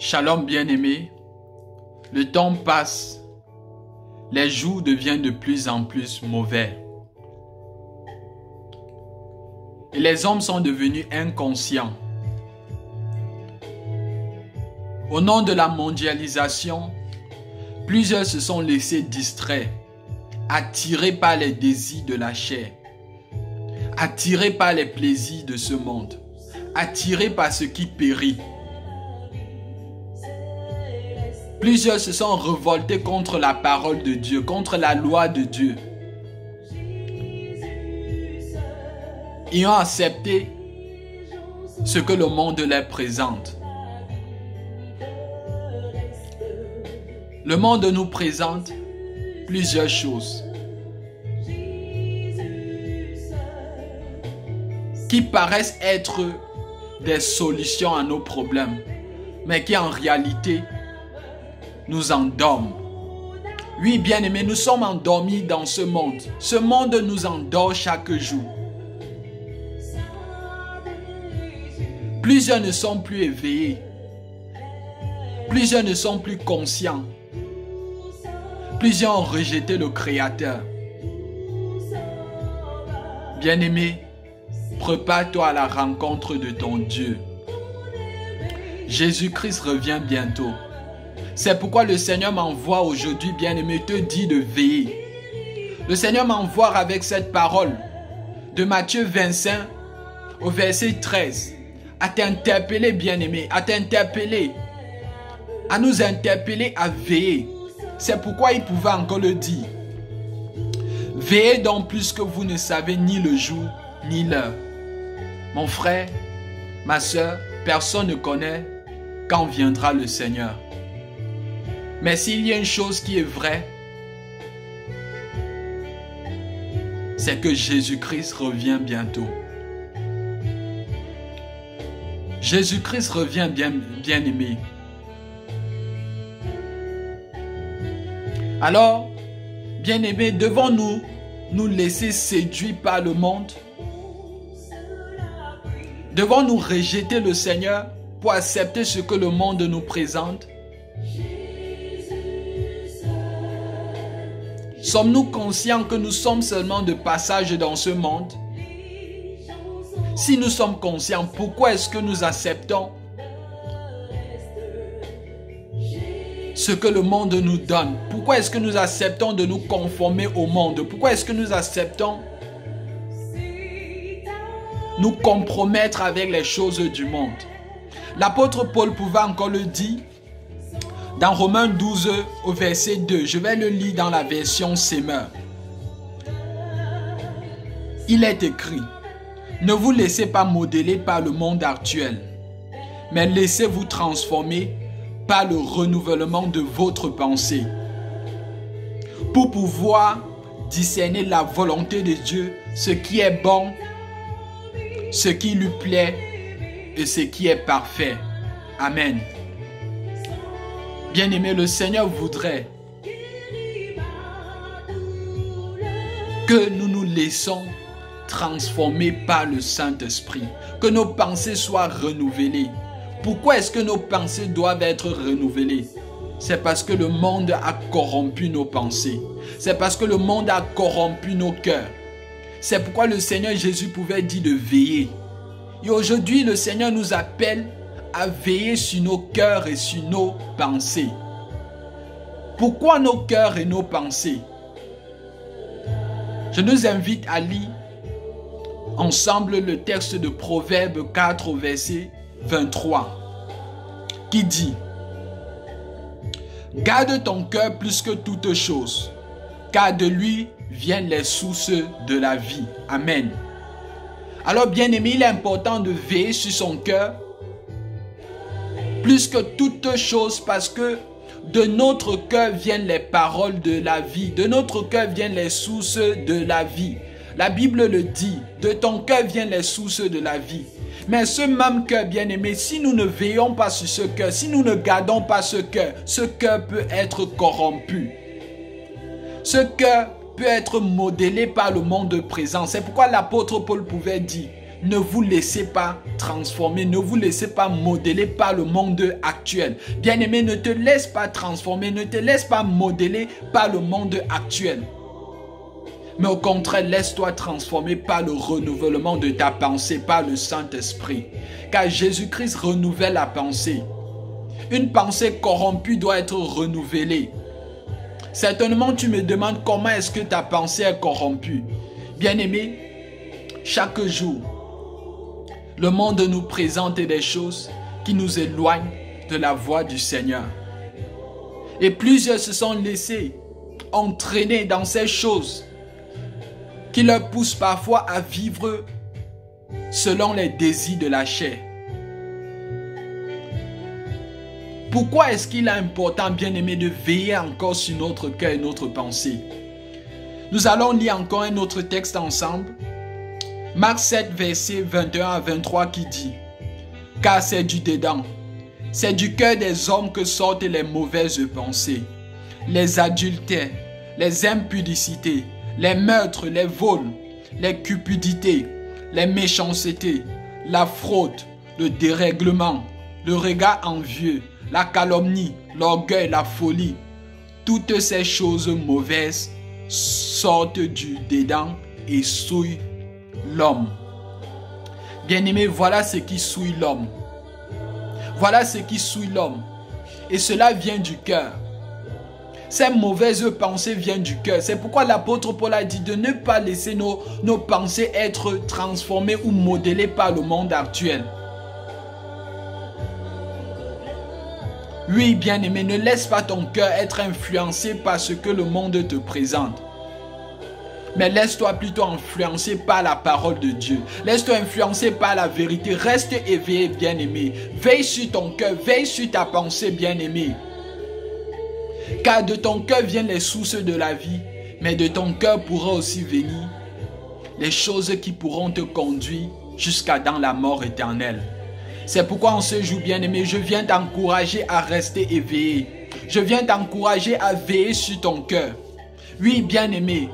Shalom bien-aimé, le temps passe, les jours deviennent de plus en plus mauvais. Et les hommes sont devenus inconscients. Au nom de la mondialisation, plusieurs se sont laissés distraire, attirés par les désirs de la chair, attirés par les plaisirs de ce monde, attirés par ce qui périt. Plusieurs se sont révoltés contre la parole de Dieu, contre la loi de Dieu. Ils ont accepté ce que le monde leur présente. Le monde nous présente plusieurs choses qui paraissent être des solutions à nos problèmes, mais qui en réalité nous endorment. Oui, bien-aimés, nous sommes endormis dans ce monde. Ce monde nous endort chaque jour. Plusieurs ne sont plus éveillés. Plusieurs ne sont plus conscients. Plusieurs ont rejeté le Créateur. Bien-aimé, prépare-toi à la rencontre de ton Dieu. Jésus-Christ revient bientôt. C'est pourquoi le Seigneur m'envoie aujourd'hui, bien-aimé, te dit de veiller. Le Seigneur m'envoie avec cette parole de Matthieu 25 au verset 13 à t'interpeller, bien-aimé, à t'interpeller, à nous interpeller à veiller. C'est pourquoi il pouvait encore le dire. Veillez donc plus que vous ne savez ni le jour ni l'heure. Mon frère, ma soeur, personne ne connaît quand viendra le Seigneur. Mais s'il y a une chose qui est vraie, c'est que Jésus-Christ revient bientôt. Jésus-Christ revient bien-aimé. Alors, bien-aimés, devons-nous nous laisser séduire par le monde? Devons-nous rejeter le Seigneur pour accepter ce que le monde nous présente? Sommes-nous conscients que nous sommes seulement de passage dans ce monde? Si nous sommes conscients, pourquoi est-ce que nous acceptons ce que le monde nous donne? Pourquoi est-ce que nous acceptons de nous conformer au monde? Pourquoi est-ce que nous acceptons nous compromettre avec les choses du monde? L'apôtre Paul pouvait encore le dire dans Romains 12 au verset 2. Je vais le lire dans la version Semeur. Il est écrit: ne vous laissez pas modeler par le monde actuel, mais laissez-vous transformer par le renouvellement de votre pensée, pour pouvoir discerner la volonté de Dieu, ce qui est bon, ce qui lui plaît et ce qui est parfait. Amen. Bien-aimé, le Seigneur voudrait que nous nous laissons transformer par le Saint-Esprit, que nos pensées soient renouvelées. Pourquoi est-ce que nos pensées doivent être renouvelées? C'est parce que le monde a corrompu nos pensées. C'est parce que le monde a corrompu nos cœurs. C'est pourquoi le Seigneur Jésus pouvait dire de veiller. Et aujourd'hui, le Seigneur nous appelle à veiller sur nos cœurs et sur nos pensées. Pourquoi nos cœurs et nos pensées? Je nous invite à lire ensemble le texte de Proverbe 4 au verset 23 qui dit: garde ton cœur plus que toute chose, car de lui viennent les sources de la vie. Amen. Alors bien-aimé, il est important de veiller sur son cœur plus que toute chose, parce que de notre cœur viennent les paroles de la vie. De notre cœur viennent les sources de la vie. La Bible le dit, de ton cœur viennent les sources de la vie. Mais ce même cœur, bien-aimé, si nous ne veillons pas sur ce cœur, si nous ne gardons pas ce cœur peut être corrompu. Ce cœur peut être modélé par le monde présent. C'est pourquoi l'apôtre Paul pouvait dire: ne vous laissez pas transformer, ne vous laissez pas modeler par le monde actuel. Bien-aimé, ne te laisse pas transformer, ne te laisse pas modeler par le monde actuel. Mais au contraire, laisse-toi transformer par le renouvellement de ta pensée, par le Saint-Esprit. Car Jésus-Christ renouvelle la pensée. Une pensée corrompue doit être renouvelée. Certainement, tu me demandes comment est-ce que ta pensée est corrompue. Bien-aimé, chaque jour, le monde nous présente des choses qui nous éloignent de la voie du Seigneur. Et plusieurs se sont laissés entraîner dans ces choses qui leur poussent parfois à vivre selon les désirs de la chair. Pourquoi est-ce qu'il est important, bien-aimé, de veiller encore sur notre cœur et notre pensée? Nous allons lire encore un autre texte ensemble. Marc 7, versets 21 à 23 qui dit: « Car c'est du dedans, c'est du cœur des hommes que sortent les mauvaises pensées, les adultères, les impudicités, les meurtres, les vols, les cupidités, les méchancetés, la fraude, le dérèglement, le regard envieux, la calomnie, l'orgueil, la folie. Toutes ces choses mauvaises sortent du dedans et souillent l'homme. » Bien-aimé, voilà ce qui souille l'homme. Voilà ce qui souille l'homme. Et cela vient du cœur. Ces mauvaises pensées viennent du cœur. C'est pourquoi l'apôtre Paul a dit de ne pas laisser nos pensées être transformées ou modélées par le monde actuel. Oui, bien-aimé, ne laisse pas ton cœur être influencé par ce que le monde te présente. Mais laisse-toi plutôt influencer par la parole de Dieu. Laisse-toi influencer par la vérité. Reste éveillé, bien-aimé. Veille sur ton cœur, veille sur ta pensée, bien-aimé. Car de ton cœur viennent les sources de la vie, mais de ton cœur pourra aussi venir les choses qui pourront te conduire jusqu'à dans la mort éternelle. C'est pourquoi en ce jour, bien-aimé, je viens t'encourager à rester éveillé. Je viens t'encourager à veiller sur ton cœur. Oui, bien-aimé,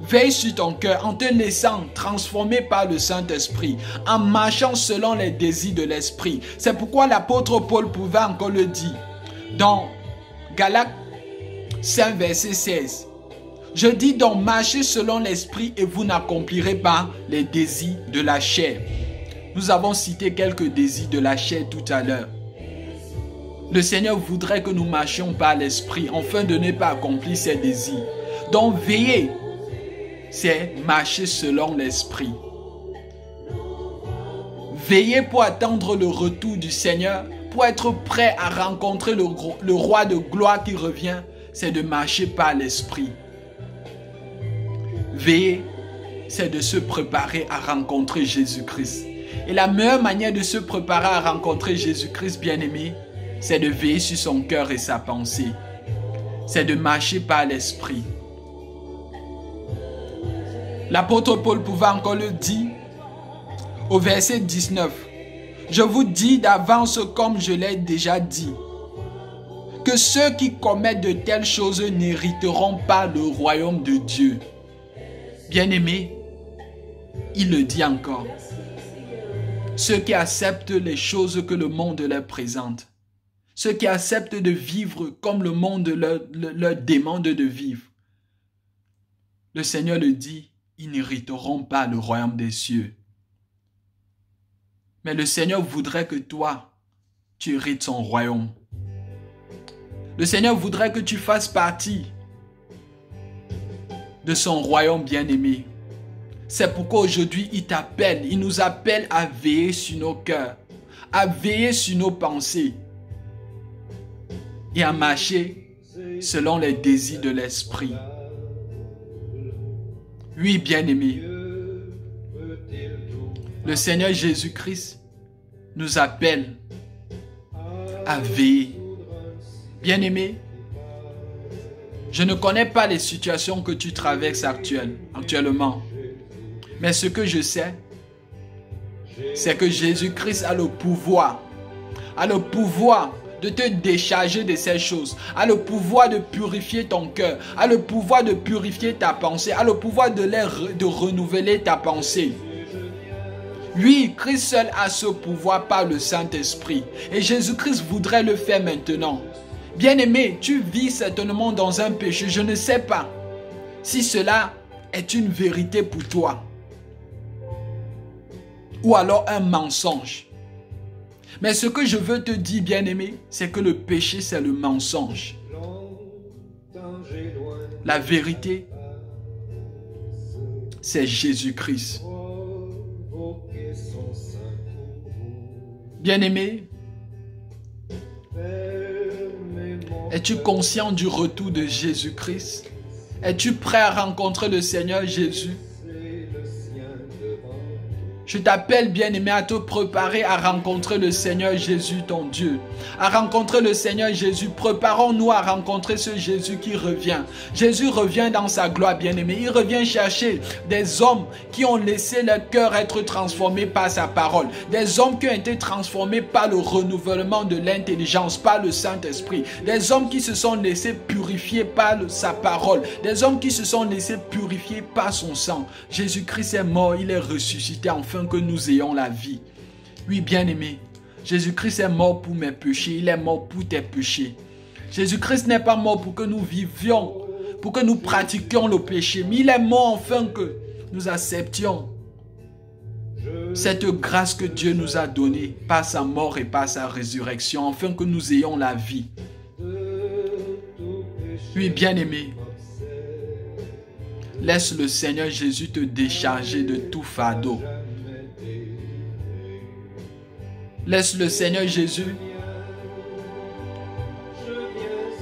veille sur ton cœur en te laissant transformer par le Saint-Esprit, en marchant selon les désirs de l'Esprit. C'est pourquoi l'apôtre Paul pouvait encore le dire dans Galates 5, verset 16. Je dis donc, marchez selon l'Esprit et vous n'accomplirez pas les désirs de la chair. Nous avons cité quelques désirs de la chair tout à l'heure. Le Seigneur voudrait que nous marchions par l'Esprit afin de ne pas accomplir ses désirs. Donc veiller, c'est marcher selon l'Esprit. Veiller pour attendre le retour du Seigneur, pour être prêt à rencontrer le roi de gloire qui revient, c'est de marcher par l'Esprit. Veiller, c'est de se préparer à rencontrer Jésus-Christ. Et la meilleure manière de se préparer à rencontrer Jésus-Christ, bien-aimé, c'est de veiller sur son cœur et sa pensée. C'est de marcher par l'Esprit. L'apôtre Paul pouvait encore le dire au verset 19. Je vous dis d'avance, comme je l'ai déjà dit, que ceux qui commettent de telles choses n'hériteront pas le royaume de Dieu. Bien-aimé, il le dit encore. Ceux qui acceptent les choses que le monde leur présente, ceux qui acceptent de vivre comme le monde leur demande de vivre, le Seigneur le dit, ils n'hériteront pas le royaume des cieux. Mais le Seigneur voudrait que toi, tu hérites son royaume. Le Seigneur voudrait que tu fasses partie de son royaume bien-aimé. C'est pourquoi aujourd'hui, il nous appelle à veiller sur nos cœurs, à veiller sur nos pensées et à marcher selon les désirs de l'Esprit. Oui, bien-aimé, le Seigneur Jésus-Christ nous appelle à veiller. Bien-aimé, je ne connais pas les situations que tu traverses actuellement. Mais ce que je sais, c'est que Jésus-Christ a le pouvoir de te décharger de ces choses, a le pouvoir de purifier ton cœur, a le pouvoir de purifier ta pensée, a le pouvoir de renouveler ta pensée. Oui, Christ seul a ce pouvoir par le Saint-Esprit. Et Jésus-Christ voudrait le faire maintenant. Bien-aimé, tu vis certainement dans un péché. Je ne sais pas si cela est une vérité pour toi. Ou alors un mensonge. Mais ce que je veux te dire, bien-aimé, c'est que le péché, c'est le mensonge. La vérité, c'est Jésus-Christ. Bien-aimé, es-tu conscient du retour de Jésus-Christ? Es-tu prêt à rencontrer le Seigneur Jésus? Je t'appelle, bien-aimé, à te préparer à rencontrer le Seigneur Jésus, ton Dieu. À rencontrer le Seigneur Jésus. Préparons-nous à rencontrer ce Jésus qui revient. Jésus revient dans sa gloire, bien-aimé. Il revient chercher des hommes qui ont laissé leur cœur être transformés par sa parole. Des hommes qui ont été transformés par le renouvellement de l'intelligence, par le Saint-Esprit. Des hommes qui se sont laissés purifier par sa parole. Des hommes qui se sont laissés purifier par son sang. Jésus-Christ est mort, il est ressuscité enfin que nous ayons la vie. Oui, bien-aimé, Jésus-Christ est mort pour mes péchés, il est mort pour tes péchés. Jésus-Christ n'est pas mort pour que nous vivions, pour que nous pratiquions le péché, mais il est mort afin que nous acceptions cette grâce que Dieu nous a donnée par sa mort et par sa résurrection, afin que nous ayons la vie. Oui, bien-aimé, laisse le Seigneur Jésus te décharger de tout fardeau. Laisse le Seigneur Jésus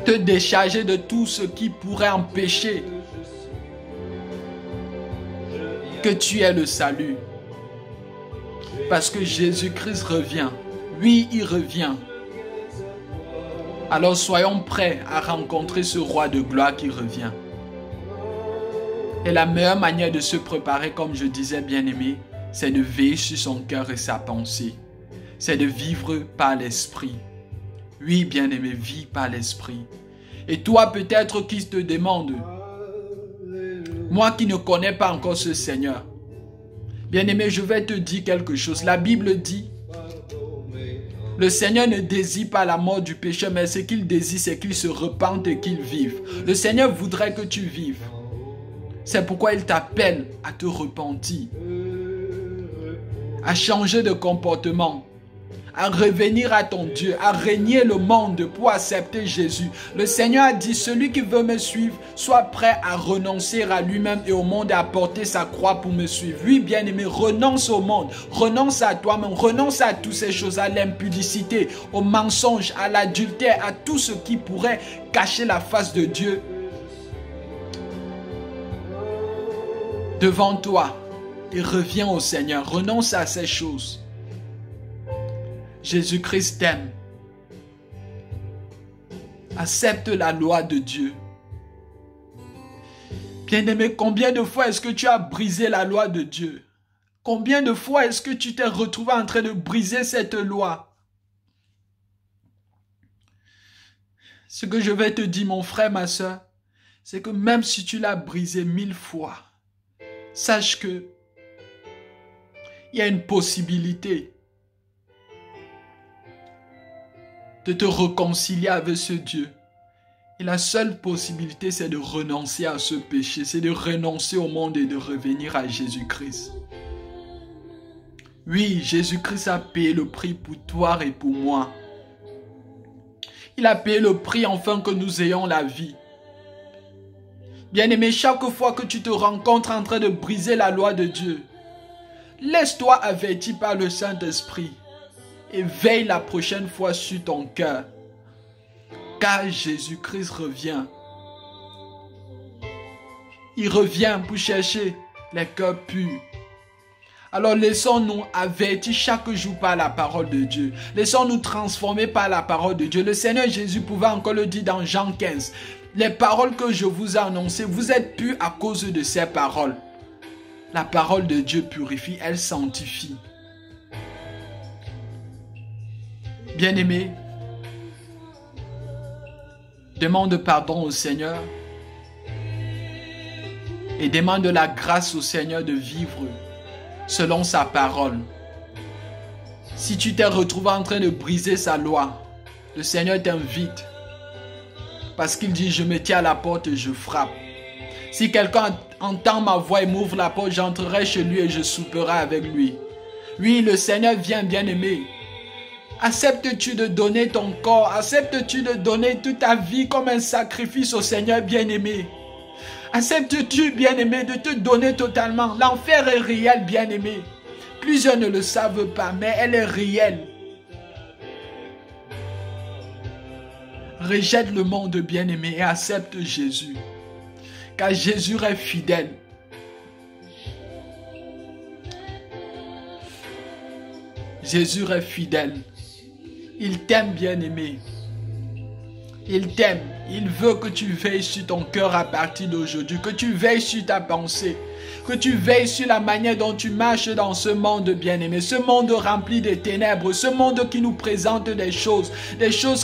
te décharger de tout ce qui pourrait empêcher que tu aies le salut. Parce que Jésus-Christ revient. Oui, il revient. Alors soyons prêts à rencontrer ce roi de gloire qui revient. Et la meilleure manière de se préparer, comme je disais, bien-aimé, c'est de veiller sur son cœur et sa pensée. C'est de vivre par l'Esprit. Oui, bien-aimé, vis par l'Esprit. Et toi, peut-être qui te demande, moi qui ne connais pas encore ce Seigneur, bien-aimé, je vais te dire quelque chose. La Bible dit, le Seigneur ne désire pas la mort du pécheur, mais ce qu'il désire, c'est qu'il se repente et qu'il vive. Le Seigneur voudrait que tu vives. C'est pourquoi il t'appelle à te repentir, à changer de comportement, à revenir à ton Dieu, à régner le monde pour accepter Jésus. Le Seigneur a dit, celui qui veut me suivre, soit prêt à renoncer à lui-même et au monde et à porter sa croix pour me suivre. Oui, bien-aimé, renonce au monde, renonce à toi-même, renonce à toutes ces choses, à l'impudicité, au mensonge, à l'adultère, à tout ce qui pourrait cacher la face de Dieu devant toi. Et reviens au Seigneur, renonce à ces choses. Jésus-Christ t'aime. Accepte la loi de Dieu. Bien-aimé, combien de fois est-ce que tu as brisé la loi de Dieu? Combien de fois est-ce que tu t'es retrouvé en train de briser cette loi? Ce que je vais te dire, mon frère, ma soeur, c'est que même si tu l'as brisé 1000 fois, sache que il y a une possibilité de te réconcilier avec ce Dieu. Et la seule possibilité, c'est de renoncer à ce péché, c'est de renoncer au monde et de revenir à Jésus-Christ. Oui, Jésus-Christ a payé le prix pour toi et pour moi. Il a payé le prix afin que nous ayons la vie. Bien-aimé, chaque fois que tu te rencontres en train de briser la loi de Dieu, laisse-toi avertir par le Saint-Esprit et veille la prochaine fois sur ton cœur. Car Jésus-Christ revient. Il revient pour chercher les cœurs purs. Alors laissons-nous avertir chaque jour par la parole de Dieu. Laissons-nous transformer par la parole de Dieu. Le Seigneur Jésus pouvait encore le dire dans Jean 15. Les paroles que je vous ai annoncées, vous êtes purs à cause de ces paroles. La parole de Dieu purifie, elle sanctifie. Bien-aimé, demande pardon au Seigneur et demande la grâce au Seigneur de vivre selon sa parole. Si tu t'es retrouvé en train de briser sa loi, le Seigneur t'invite. Parce qu'il dit, je me tiens à la porte et je frappe. Si quelqu'un entend ma voix et m'ouvre la porte, j'entrerai chez lui et je souperai avec lui. Oui, le Seigneur vient, bien-aimé. Acceptes-tu de donner ton corps? Acceptes-tu de donner toute ta vie comme un sacrifice au Seigneur, bien-aimé? Acceptes-tu, bien-aimé, de te donner totalement? L'enfer est réel, bien-aimé. Plusieurs ne le savent pas, mais elle est réelle. Rejette le monde, bien-aimé, et accepte Jésus. Car Jésus est fidèle. Jésus est fidèle. Il t'aime, bien-aimé. Il t'aime. Il veut que tu veilles sur ton cœur à partir d'aujourd'hui. Que tu veilles sur ta pensée. Que tu veilles sur la manière dont tu marches dans ce monde, bien-aimé. Ce monde rempli de ténèbres. Ce monde qui nous présente des choses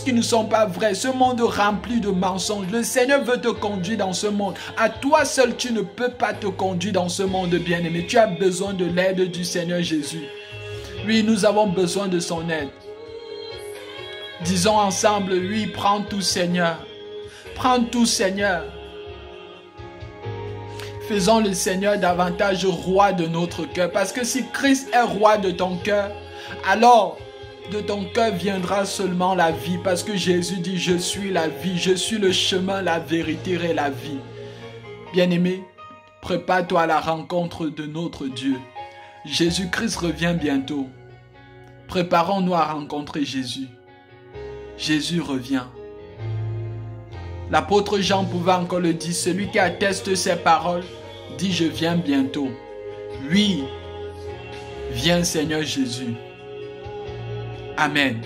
qui ne sont pas vraies. Ce monde rempli de mensonges. Le Seigneur veut te conduire dans ce monde. À toi seul, tu ne peux pas te conduire dans ce monde, bien-aimé. Tu as besoin de l'aide du Seigneur Jésus. Oui, nous avons besoin de son aide. Disons ensemble, oui, prends tout, Seigneur. Prends tout, Seigneur. Faisons le Seigneur davantage roi de notre cœur. Parce que si Christ est roi de ton cœur, alors de ton cœur viendra seulement la vie. Parce que Jésus dit, je suis la vie, je suis le chemin, la vérité et la vie. Bien-aimé, prépare-toi à la rencontre de notre Dieu. Jésus-Christ revient bientôt. Préparons-nous à rencontrer Jésus. Jésus revient. L'apôtre Jean pouvait encore le dire, celui qui atteste ces paroles dit, je viens bientôt. Oui, viens Seigneur Jésus. Amen.